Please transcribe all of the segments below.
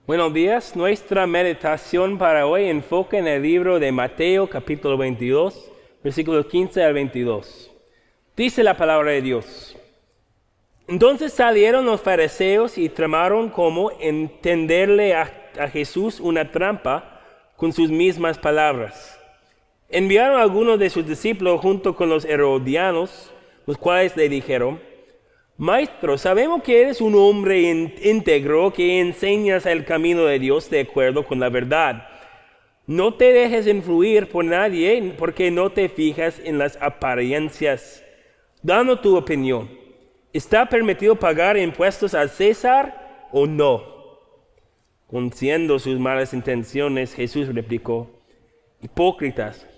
Buenos días. Nuestra meditación para hoy enfoca en el libro de Mateo, capítulo 22, versículos 15 al 22. Dice la palabra de Dios: Entonces salieron los fariseos y tramaron cómo entenderle a Jesús una trampa con sus mismas palabras. Enviaron a algunos de sus discípulos junto con los herodianos, los cuales le dijeron: Maestro, sabemos que eres un hombre íntegro que enseñas el camino de Dios de acuerdo con la verdad. No te dejes influir por nadie porque no te fijas en las apariencias. Danos tu opinión. ¿Está permitido pagar impuestos al César o no? Conociendo sus malas intenciones, Jesús replicó: Hipócritas,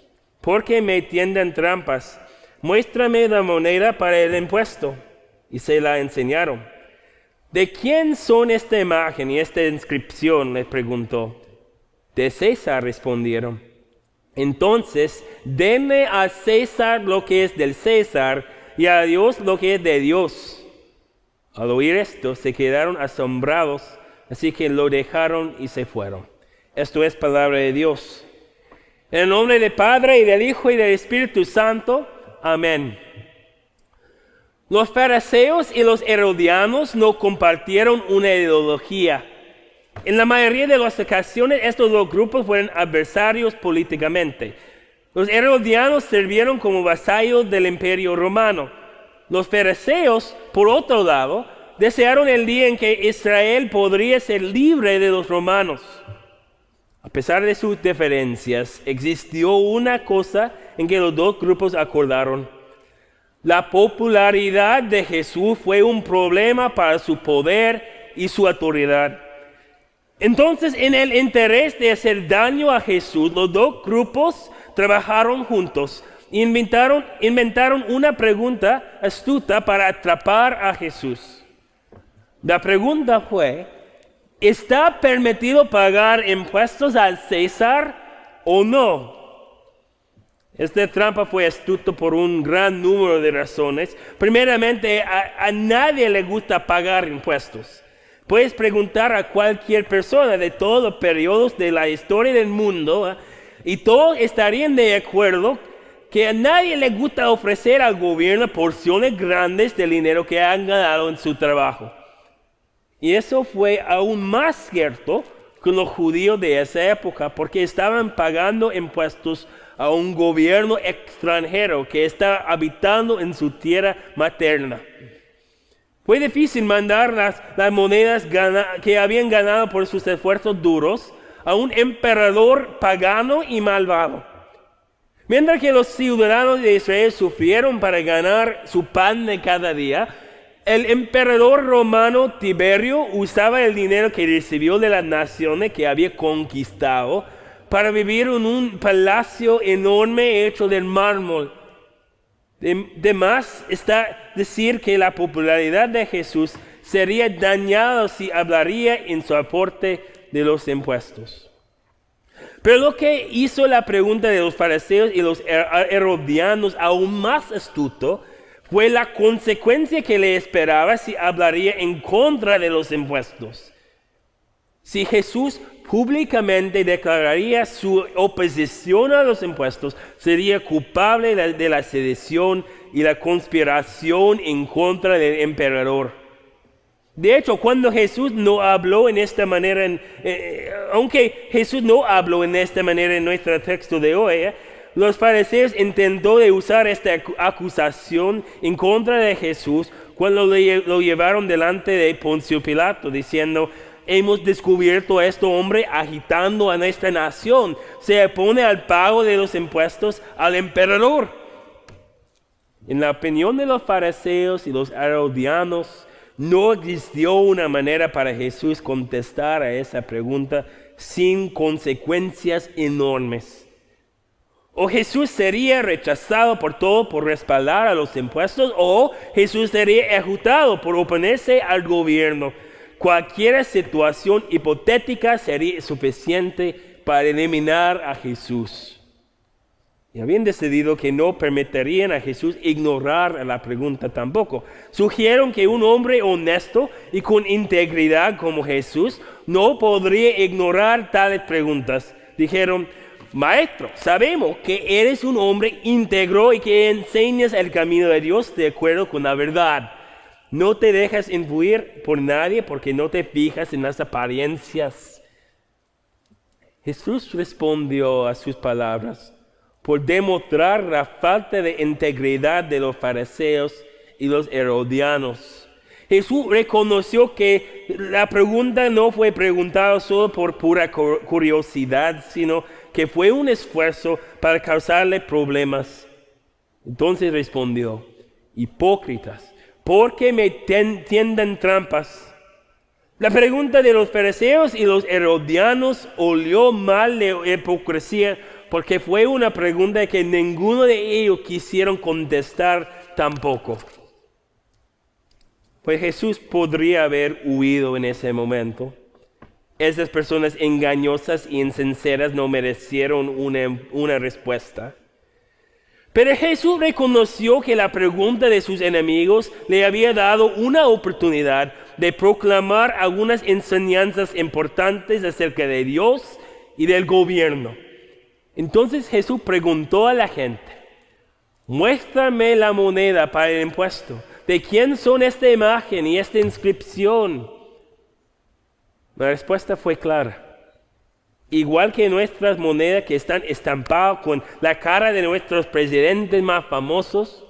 ¿por qué me tienden trampas? Muéstrame la moneda para el impuesto. Y se la enseñaron. ¿De quién son esta imagen y esta inscripción?, les preguntó. De César, respondieron. Entonces, denle a César lo que es del César y a Dios lo que es de Dios. Al oír esto, se quedaron asombrados, así que lo dejaron y se fueron. Esto es palabra de Dios. En el nombre del Padre, y del Hijo, y del Espíritu Santo. Amén. Los fariseos y los herodianos no compartieron una ideología. En la mayoría de las ocasiones, estos dos grupos fueron adversarios políticamente. Los herodianos sirvieron como vasallos del Imperio Romano. Los fariseos, por otro lado, desearon el día en que Israel podría ser libre de los romanos. A pesar de sus diferencias, existió una cosa en que los dos grupos acordaron. La popularidad de Jesús fue un problema para su poder y su autoridad. Entonces, en el interés de hacer daño a Jesús, los dos grupos trabajaron juntos e inventaron una pregunta astuta para atrapar a Jesús. La pregunta fue: ¿está permitido pagar impuestos al César o no? Esta trampa fue astuta por un gran número de razones. Primeramente, a nadie le gusta pagar impuestos. Puedes preguntar a cualquier persona de todos los periodos de la historia del mundo, y todos estarían de acuerdo que a nadie le gusta ofrecer al gobierno porciones grandes de dinero que han ganado en su trabajo. Y eso fue aún más cierto con los judíos de esa época, porque estaban pagando impuestos a un gobierno extranjero que está habitando en su tierra materna. Fue difícil mandar las monedas que habían ganado por sus esfuerzos duros a un emperador pagano y malvado. Mientras que los ciudadanos de Israel sufrieron para ganar su pan de cada día, el emperador romano Tiberio usaba el dinero que recibió de las naciones que había conquistado para vivir en un palacio enorme hecho de mármol. De más está decir que la popularidad de Jesús sería dañada si hablaría en su aporte de los impuestos. Pero lo que hizo la pregunta de los fariseos y los herodianos aún más astuto fue la consecuencia que le esperaba si hablaría en contra de los impuestos. Si Jesús públicamente declararía su oposición a los impuestos, sería culpable de la sedición y la conspiración en contra del emperador. De hecho, cuando Jesús no habló en esta manera, aunque Jesús no habló en esta manera en nuestro texto de hoy, los fariseos intentó de usar esta acusación en contra de Jesús cuando lo llevaron delante de Poncio Pilato, diciendo: hemos descubierto a este hombre agitando a nuestra nación. Se opone al pago de los impuestos al emperador. En la opinión de los fariseos y los herodianos, no existió una manera para Jesús contestar a esa pregunta sin consecuencias enormes. O Jesús sería rechazado por todo por respaldar a los impuestos, o Jesús sería ejecutado por oponerse al gobierno. Cualquier situación hipotética sería suficiente para eliminar a Jesús. Y habían decidido que no permitirían a Jesús ignorar la pregunta tampoco. Sugirieron que un hombre honesto y con integridad como Jesús no podría ignorar tales preguntas. Dijeron: Maestro, sabemos que eres un hombre íntegro y que enseñas el camino de Dios de acuerdo con la verdad. No te dejas influir por nadie porque no te fijas en las apariencias. Jesús respondió a sus palabras por demostrar la falta de integridad de los fariseos y los herodianos. Jesús reconoció que la pregunta no fue preguntada solo por pura curiosidad, sino que fue un esfuerzo para causarle problemas. Entonces respondió: hipócritas, ¿por qué me tienden trampas? La pregunta de los fariseos y los herodianos olió mal de hipocresía, porque fue una pregunta que ninguno de ellos quisieron contestar tampoco. Pues Jesús podría haber huido en ese momento. Esas personas engañosas y insinceras no merecieron una respuesta. Pero Jesús reconoció que la pregunta de sus enemigos le había dado una oportunidad de proclamar algunas enseñanzas importantes acerca de Dios y del gobierno. Entonces Jesús preguntó a la gente: muéstrame la moneda para el impuesto. ¿De quién son esta imagen y esta inscripción? La respuesta fue clara. Igual que nuestras monedas que están estampadas con la cara de nuestros presidentes más famosos,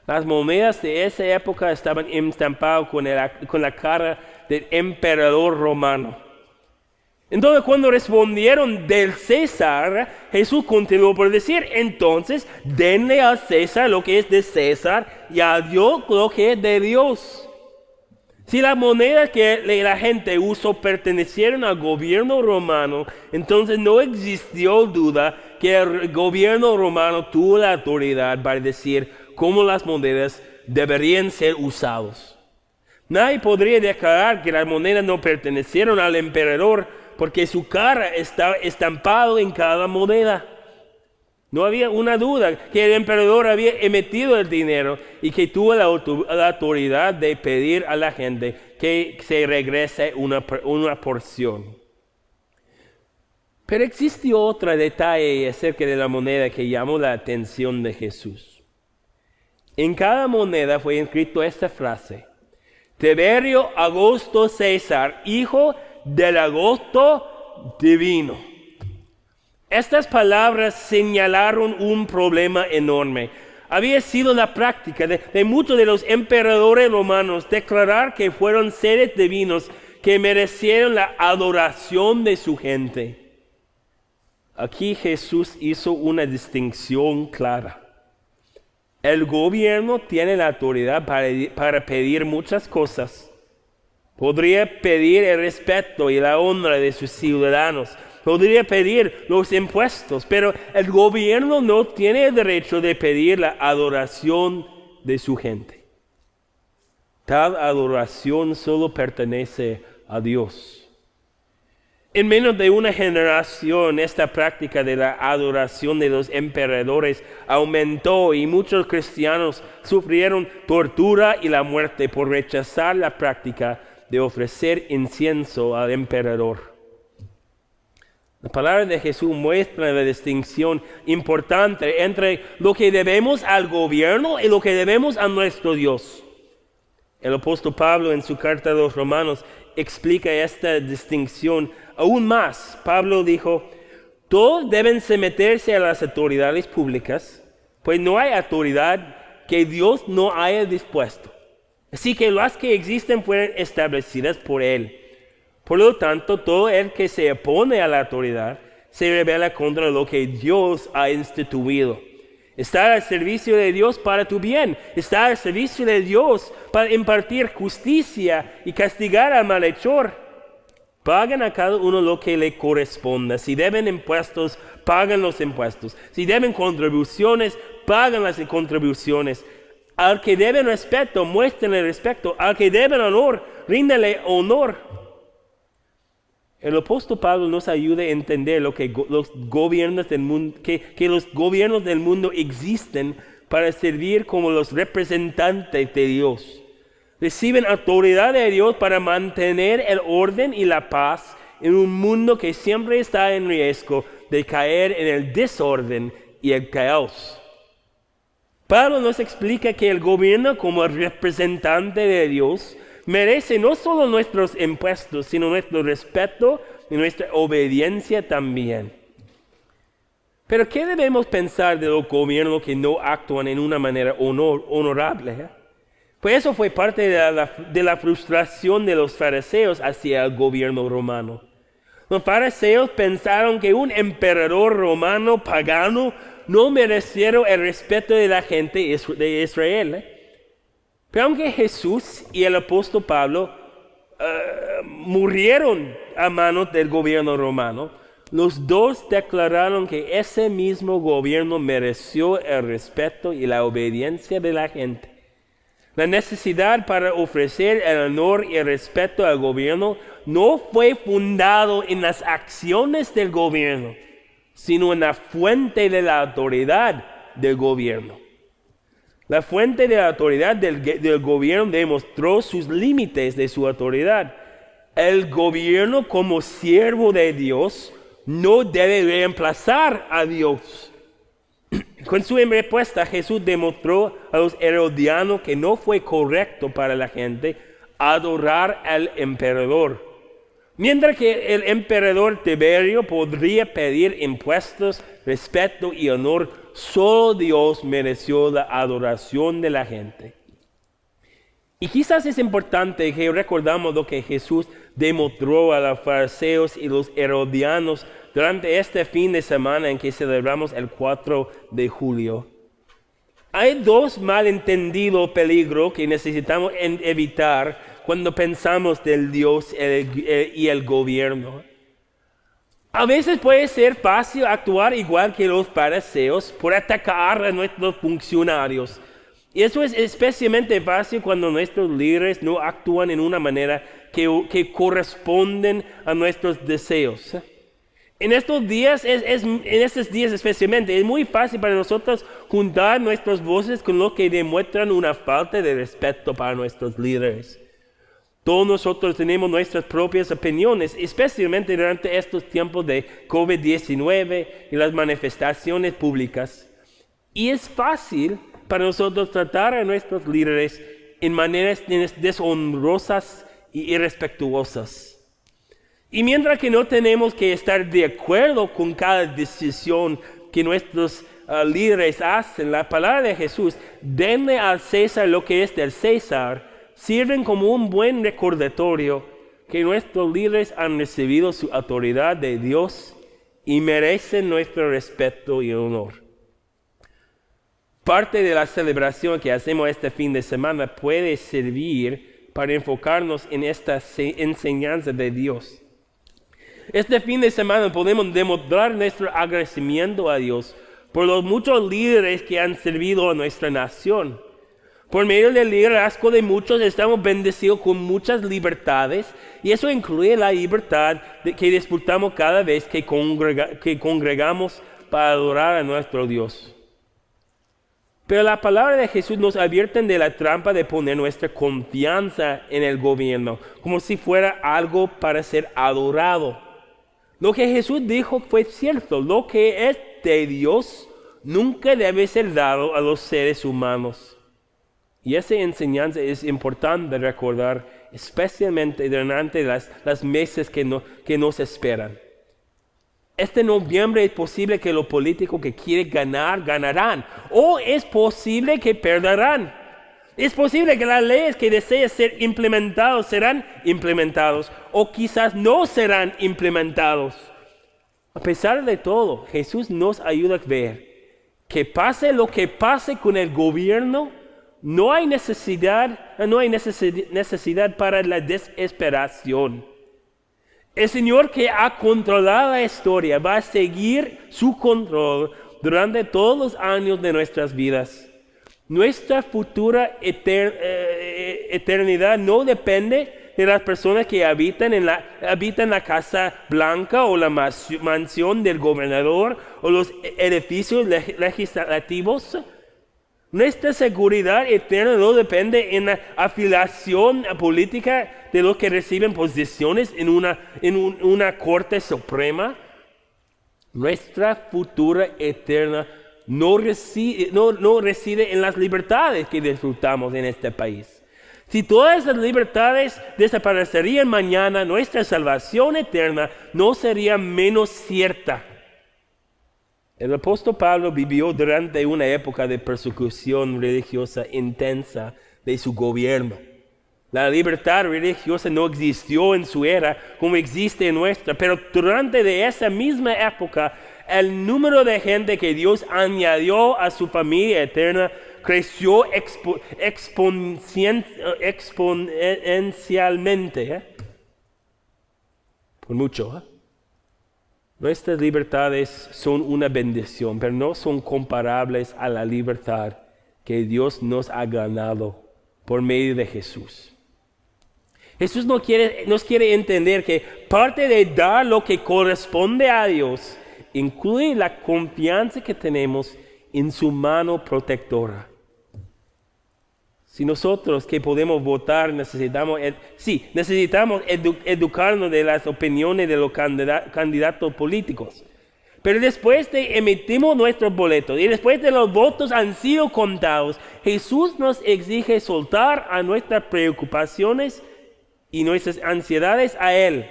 las monedas de esa época estaban estampadas con la cara del emperador romano. Entonces, cuando respondieron del César, Jesús continuó por decir: entonces denle a César lo que es de César y a Dios lo que es de Dios. Si las monedas que la gente usó pertenecieron al gobierno romano, entonces no existió duda que el gobierno romano tuvo la autoridad para decir cómo las monedas deberían ser usadas. Nadie podría declarar que las monedas no pertenecieron al emperador porque su cara estaba estampada en cada moneda. No había una duda que el emperador había emitido el dinero y que tuvo la autoridad de pedir a la gente que se regrese una porción. Pero existió otro detalle acerca de la moneda que llamó la atención de Jesús. En cada moneda fue escrito esta frase: Tiberio Augusto César, hijo del Augusto divino. Estas palabras señalaron un problema enorme. Había sido la práctica de muchos de los emperadores romanos declarar que fueron seres divinos que merecieron la adoración de su gente. Aquí Jesús hizo una distinción clara. El gobierno tiene la autoridad para pedir muchas cosas. Podría pedir el respeto y la honra de sus ciudadanos. Podría pedir los impuestos, pero el gobierno no tiene el derecho de pedir la adoración de su gente. Tal adoración solo pertenece a Dios. En menos de una generación, esta práctica de la adoración de los emperadores aumentó y muchos cristianos sufrieron tortura y la muerte por rechazar la práctica de ofrecer incienso al emperador. La palabra de Jesús muestra la distinción importante entre lo que debemos al gobierno y lo que debemos a nuestro Dios. El apóstol Pablo en su carta a los Romanos explica esta distinción aún más. Pablo dijo: todos deben someterse a las autoridades públicas, pues no hay autoridad que Dios no haya dispuesto. Así que las que existen fueron establecidas por Él. Por lo tanto, todo el que se opone a la autoridad se rebela contra lo que Dios ha instituido. Está al servicio de Dios para tu bien. Está al servicio de Dios para impartir justicia y castigar al malhechor. Paguen a cada uno lo que le corresponda. Si deben impuestos, paguen los impuestos. Si deben contribuciones, paguen las contribuciones. Al que deben respeto, muéstrenle respeto. Al que deben honor, ríndale honor. El apóstol Pablo nos ayuda a entender lo que los gobiernos del mundo, que los gobiernos del mundo existen para servir como los representantes de Dios. Reciben autoridad de Dios para mantener el orden y la paz en un mundo que siempre está en riesgo de caer en el desorden y el caos. Pablo nos explica que el gobierno como representante de Dios merece no solo nuestros impuestos, sino nuestro respeto y nuestra obediencia también. Pero ¿qué debemos pensar de los gobiernos que no actúan en una manera honorable? Pues eso fue parte de la frustración de los fariseos hacia el gobierno romano. Los fariseos pensaron que un emperador romano pagano no merecieron el respeto de la gente de Israel. Pero aunque Jesús y el apóstol Pablo murieron a manos del gobierno romano, los dos declararon que ese mismo gobierno mereció el respeto y la obediencia de la gente. La necesidad para ofrecer el honor y el respeto al gobierno no fue fundado en las acciones del gobierno, sino en la fuente de la autoridad del gobierno. La fuente de la autoridad del gobierno demostró sus límites de su autoridad. El gobierno como siervo de Dios no debe reemplazar a Dios. Con su respuesta, Jesús demostró a los herodianos que no fue correcto para la gente adorar al emperador. Mientras que el emperador Tiberio podría pedir impuestos, respeto y honor, solo Dios mereció la adoración de la gente. Y quizás es importante que recordamos lo que Jesús demostró a los fariseos y los herodianos durante este fin de semana en que celebramos el 4 de julio. Hay dos malentendidos peligros que necesitamos evitar cuando pensamos del Dios y el gobierno. A veces puede ser fácil actuar igual que los fariseos por atacar a nuestros funcionarios. Y eso es especialmente fácil cuando nuestros líderes no actúan en una manera que corresponden a nuestros deseos. En estos días especialmente, es muy fácil para nosotros juntar nuestras voces con lo que demuestran una falta de respeto para nuestros líderes. Todos nosotros tenemos nuestras propias opiniones, especialmente durante estos tiempos de COVID-19 y las manifestaciones públicas. Y es fácil para nosotros tratar a nuestros líderes en maneras deshonrosas y irrespetuosas. Y mientras que no tenemos que estar de acuerdo con cada decisión que nuestros líderes hacen, la palabra de Jesús, denle al César lo que es del César, sirven como un buen recordatorio que nuestros líderes han recibido su autoridad de Dios y merecen nuestro respeto y honor. Parte de la celebración que hacemos este fin de semana puede servir para enfocarnos en esta enseñanza de Dios. Este fin de semana podemos demostrar nuestro agradecimiento a Dios por los muchos líderes que han servido a nuestra nación. Por medio del liderazgo de muchos estamos bendecidos con muchas libertades y eso incluye la libertad que disfrutamos cada vez que congregamos para adorar a nuestro Dios. Pero la palabra de Jesús nos advierte de la trampa de poner nuestra confianza en el gobierno, como si fuera algo para ser adorado. Lo que Jesús dijo fue cierto, lo que es de Dios nunca debe ser dado a los seres humanos. Y esa enseñanza es importante recordar, especialmente durante las meses que nos esperan. Este noviembre es posible que los políticos que quieren ganar, ganarán. O es posible que perderán. Es posible que las leyes que desean ser implementadas serán implementados. O quizás no serán implementados. A pesar de todo, Jesús nos ayuda a ver que pase lo que pase con el gobierno, no hay necesidad para la desesperación. El Señor que ha controlado la historia va a seguir su control durante todos los años de nuestras vidas. Nuestra futura eternidad no depende de las personas que habitan en la Casa Blanca o la mansión del gobernador o los edificios legislativos. Nuestra seguridad eterna no depende en la afiliación política de los que reciben posiciones en una Corte Suprema. Nuestra futura eterna no reside en las libertades que disfrutamos en este país. Si todas esas libertades desaparecerían mañana, nuestra salvación eterna no sería menos cierta. El apóstol Pablo vivió durante una época de persecución religiosa intensa de su gobierno. La libertad religiosa no existió en su era como existe en nuestra, pero durante esa misma época, el número de gente que Dios añadió a su familia eterna creció exponencialmente. Por mucho. Nuestras libertades son una bendición, pero no son comparables a la libertad que Dios nos ha ganado por medio de Jesús. Jesús nos quiere entender que parte de dar lo que corresponde a Dios incluye la confianza que tenemos en su mano protectora. Si nosotros que podemos votar necesitamos educarnos de las opiniones de los candidatos políticos. Pero después de emitimos nuestros boletos y después de los votos han sido contados, Jesús nos exige soltar a nuestras preocupaciones y nuestras ansiedades a Él.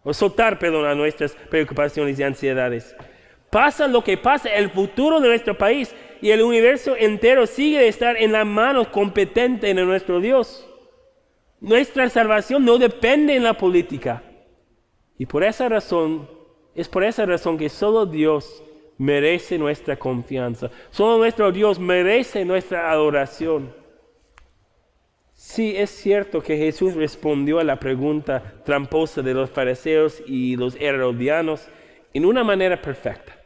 A nuestras preocupaciones y ansiedades. Pasa lo que pasa, el futuro de nuestro país y el universo entero sigue de estar en la mano competente de nuestro Dios. Nuestra salvación no depende en la política. Y por esa razón que solo Dios merece nuestra confianza. Solo nuestro Dios merece nuestra adoración. Sí, es cierto que Jesús respondió a la pregunta tramposa de los fariseos y los herodianos en una manera perfecta.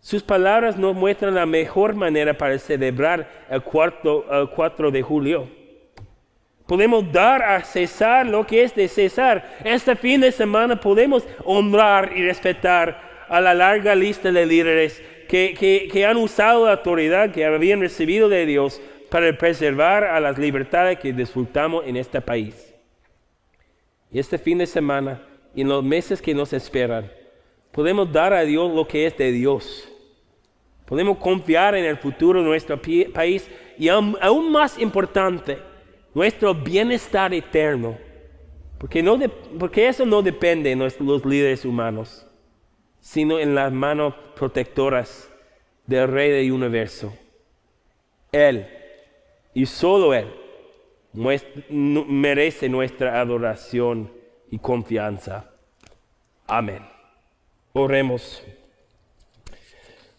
Sus palabras nos muestran la mejor manera para celebrar el 4 de julio. Podemos dar a César lo que es de César. Este fin de semana podemos honrar y respetar a la larga lista de líderes que han usado la autoridad que habían recibido de Dios para preservar a las libertades que disfrutamos en este país. Y este fin de semana, y en los meses que nos esperan, podemos dar a Dios lo que es de Dios. Podemos confiar en el futuro de nuestro país y aún más importante, nuestro bienestar eterno. Porque eso no depende de los líderes humanos, sino en las manos protectoras del Rey del Universo. Él, y solo Él, merece nuestra adoración y confianza. Amén. Oremos.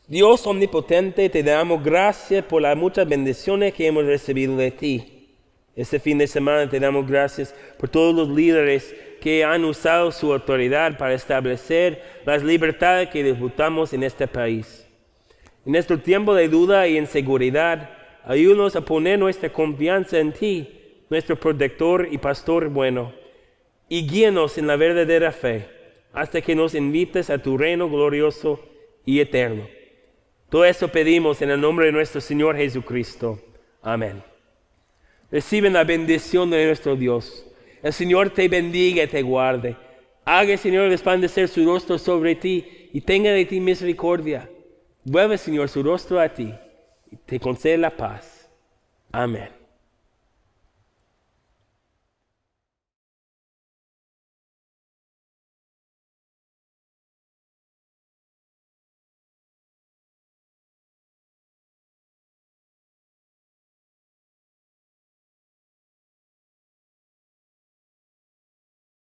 Dios omnipotente, te damos gracias por las muchas bendiciones que hemos recibido de ti. Este fin de semana te damos gracias por todos los líderes que han usado su autoridad para establecer las libertades que disfrutamos en este país. En nuestro tiempo de duda y inseguridad, ayúdanos a poner nuestra confianza en ti, nuestro protector y pastor bueno, y guíanos en la verdadera fe, hasta que nos invites a tu reino glorioso y eterno. Todo eso pedimos en el nombre de nuestro Señor Jesucristo. Amén. Reciben la bendición de nuestro Dios. El Señor te bendiga y te guarde. Haga el Señor resplandecer su rostro sobre ti y tenga de ti misericordia. Vuelve, Señor, su rostro a ti y te concede la paz. Amén.